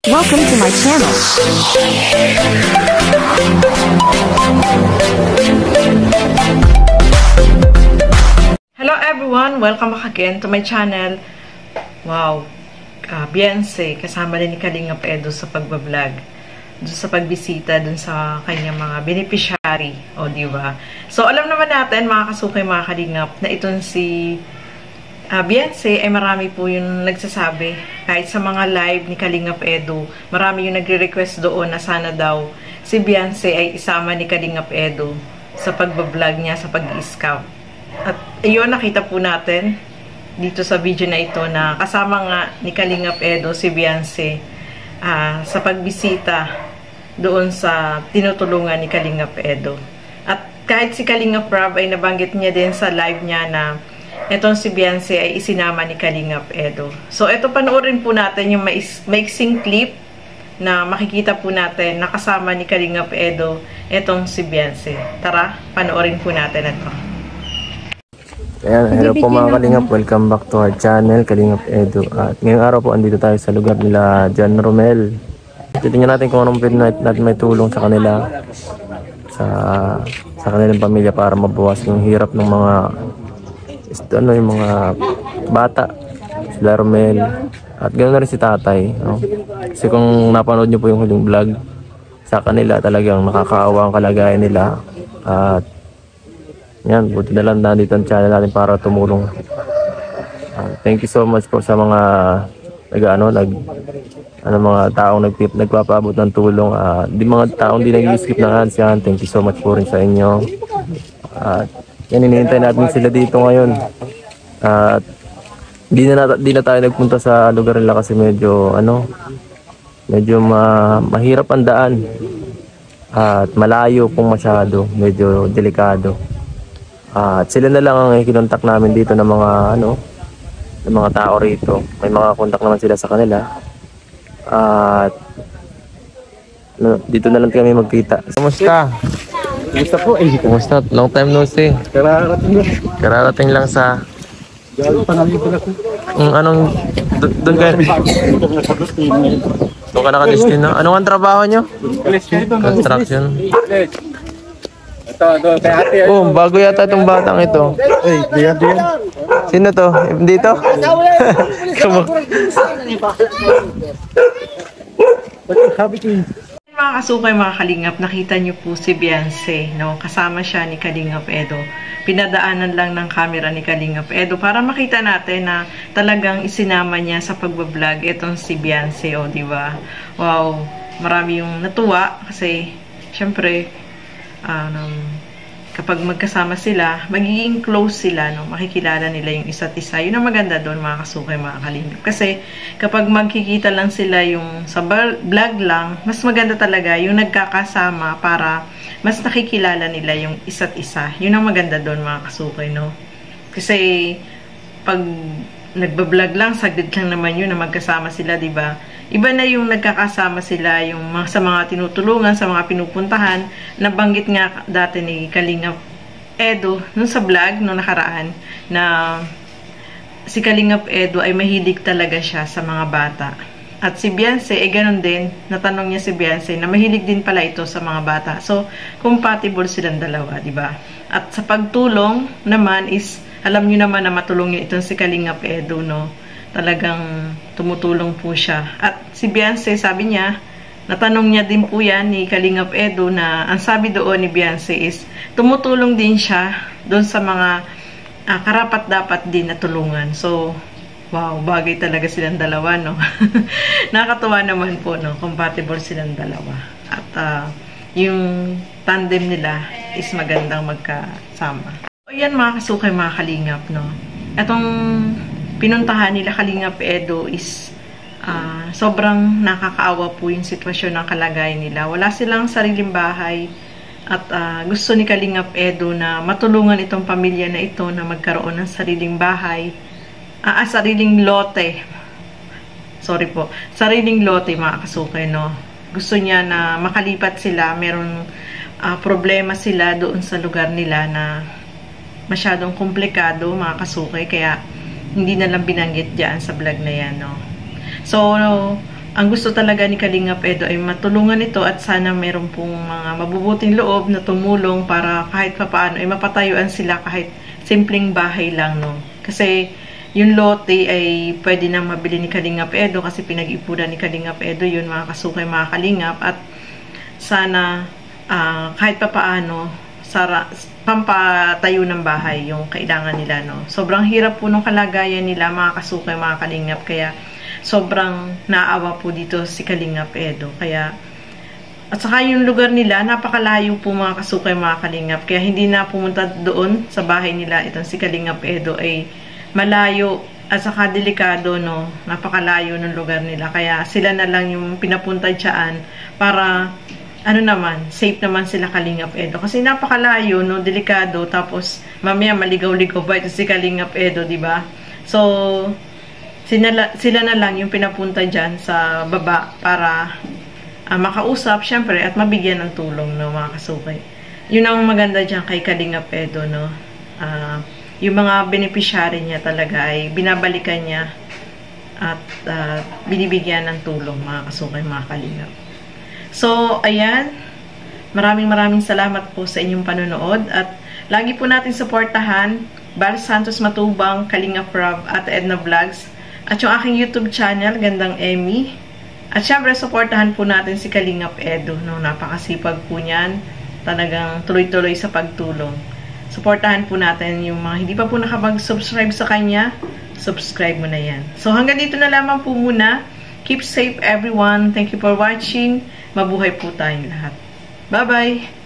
Welcome to my channel. Hello everyone! Welcome back again to my channel. Wow! Beyonce, kasama din ni Kalingap Edo sa pagbablog. Doon sa pagbisita dun sa kanyang mga beneficiary. O, diba? So, alam naman natin, mga kasukay, mga Kalingap, na itong si Beyonce ay marami po yung nagsasabi. Kahit sa mga live ni Kalingap Edo, marami yung nagre-request doon na sana daw si Beyonce ay isama ni Kalingap Edo sa pagbablog niya, sa pag-i-scout. At ayun, nakita po natin dito sa video na ito na kasama nga ni Kalingap Edo si Beyonce sa pagbisita doon sa tinutulungan ni Kalingap Edo. At kahit si Kalingap Rob ay nabanggit niya din sa live niya na etong si Beyonce ay isinama ni Kalingap Edo. So, ito panoorin po natin yung maiksing clip na makikita po natin na kasama ni Kalingap Edo etong si Beyonce. Tara, panoorin po natin ito. Ayan, hello po mga Kalingap. Welcome back to our channel, Kalingap Edo. At ngayong araw po, andito tayo sa lugar nila John Romel. Titingnan natin kung anong pwede natin may tulong sa kanila, sa kanilang pamilya para mabawas yung hirap ng mga yung mga bata, sila Romel, at ganoon na rin si tatay, no? Kasi kung napanood nyo po yung huling vlog sa kanila, talagang nakakaawa ang kalagayan nila. At yan, buti na lang nandito ang channel natin para tumulong. Thank you so much po sa mga mga taong nagpapaabot ng tulong. Di mga taong di nag-skip ng ads yan, thank you so much po rin sa inyo. At yan, hinihintay natin sila dito ngayon. At di na tayo nagpunta sa lugar nila kasi medyo mahirap ang daan. At malayo pong masyado, medyo delikado. At sila na lang ang kinontak namin dito ng mga tao rito. May mga kontak naman sila sa kanila. At dito na lang kami magkita. Kumusta? Kumusta po eh? Kumusta? Long time no see. Kararating lang sa... Anong... Doon ka... Doon ka nakadestino. Anong ang trabaho nyo? Construction. Oh, bago yata itong batang ito. Ay, diyan. Sino to? Dito? Mga kasukay, mga Kalingap, nakita niyo po si Beyonce, no? Kasama siya ni Kalingap Edo. Pinadaanan lang ng camera ni Kalingap Edo para makita natin na talagang isinama niya sa pagbablog itong si Beyonce, o diba? Wow, marami yung natuwa kasi syempre kapag magkasama sila, magiging close sila, no? Makikilala nila yung isa't isa. Yun ang maganda doon, mga kasukay, mga Kalingap. Kasi kapag magkikita lang sila yung sa vlog lang, mas maganda talaga yung nagkakasama para mas nakikilala nila yung isa't isa. Yun ang maganda doon, mga kasukay, no? Kasi pag nagbablog lang, saglit lang naman yun na magkasama sila, diba? Iba na yung nagkakasama sila, yung sa mga tinutulungan, sa mga pinupuntahan. Nabanggit nga dati ni Kalingap Edo, nung sa vlog, nung nakaraan, na si Kalingap Edo ay mahilig talaga siya sa mga bata. At si Beyonce, ganun din, natanong niya si Beyonce, na mahilig din pala ito sa mga bata. So, compatible silang dalawa, diba? At sa pagtulong naman is, alam niyo naman na matulong niyo itong si Kalingap Edo, no? Talagang tumutulong po siya. At si Beyonce, sabi niya, natanong niya din po yan ni Kalingap Edo na ang sabi doon ni Beyonce is tumutulong din siya doon sa mga karapat-dapat din na tulungan. So, wow, bagay talaga silang dalawa, no? Nakakatuwa naman po, no? Compatible silang dalawa. At yung tandem nila is magandang magkasama. So, yan mga kasukay, mga Kalingap, no? Itong pinuntahan nila Kalingap Edo is sobrang nakakaawa po yung sitwasyon ng kalagayan nila. Wala silang sariling bahay at gusto ni Kalingap Edo na matulungan itong pamilya na ito na magkaroon ng sariling bahay, sariling lote. Sorry po, sariling lote, mga kasukay, no? Gusto niya na makalipat sila, meron problema sila doon sa lugar nila na masyadong komplikado, mga kasukay, kaya hindi na lang binanggit dyan sa vlog na yan, no? So, ang gusto talaga ni Kalingap Edo ay matulungan ito at sana meron pong mga mabubuting loob na tumulong para kahit papaano ay mapatayuan sila kahit simpleng bahay lang, no. Kasi yung lote ay pwede nang mabili ni Kalingap Edo kasi pinag-ipunan ni Kalingap Edo yun, mga kasukay, mga kalingap. At sana kahit papaano pampatayo ng bahay yung kailangan nila, no. Sobrang hirap po nung kalagayan nila, mga kasukay, mga kalingap, kaya sobrang naawa po dito si Kalingap Edo. Kaya, at saka yung lugar nila, napakalayo po, mga kasukay, mga kalingap. Kaya hindi na pumunta doon sa bahay nila itong si Kalingap Edo, ay malayo at saka delikado, no. Napakalayo ng lugar nila. Kaya sila na lang yung pinapunta dyan para, ano naman, safe naman sila Kalingap Edo. Kasi napakalayo, no, delikado. Tapos, mamaya maligaw-ligaw ba ito si Kalingap Edo, diba? So, sila na lang yung pinapunta dyan sa baba para makausap, syempre, at mabigyan ng tulong, no, mga kasukay. Yun ang maganda dyan kay Kalingap Edo, no. Yung mga beneficiary niya talaga ay binabalikan niya at binibigyan ng tulong, mga kasukay, mga kalingap. So, ayan. Maraming salamat po sa inyong panonood at lagi po natin suportahan Bal Santos Matubang, Kalingap Rob at Edna Vlogs. At yung aking YouTube channel, Gandang Emmy. At syempre, supportahan po natin si Kalingap Edo, no? Napakasipag po niyan. Talagang tuloy-tuloy sa pagtulong. Supportahan po natin yung mga hindi pa po nakapag-subscribe sa kanya. Subscribe mo na yan. So, hanggang dito na lamang po muna. Keep safe, everyone. Thank you for watching. Mabuhay po tayong lahat. Bye-bye!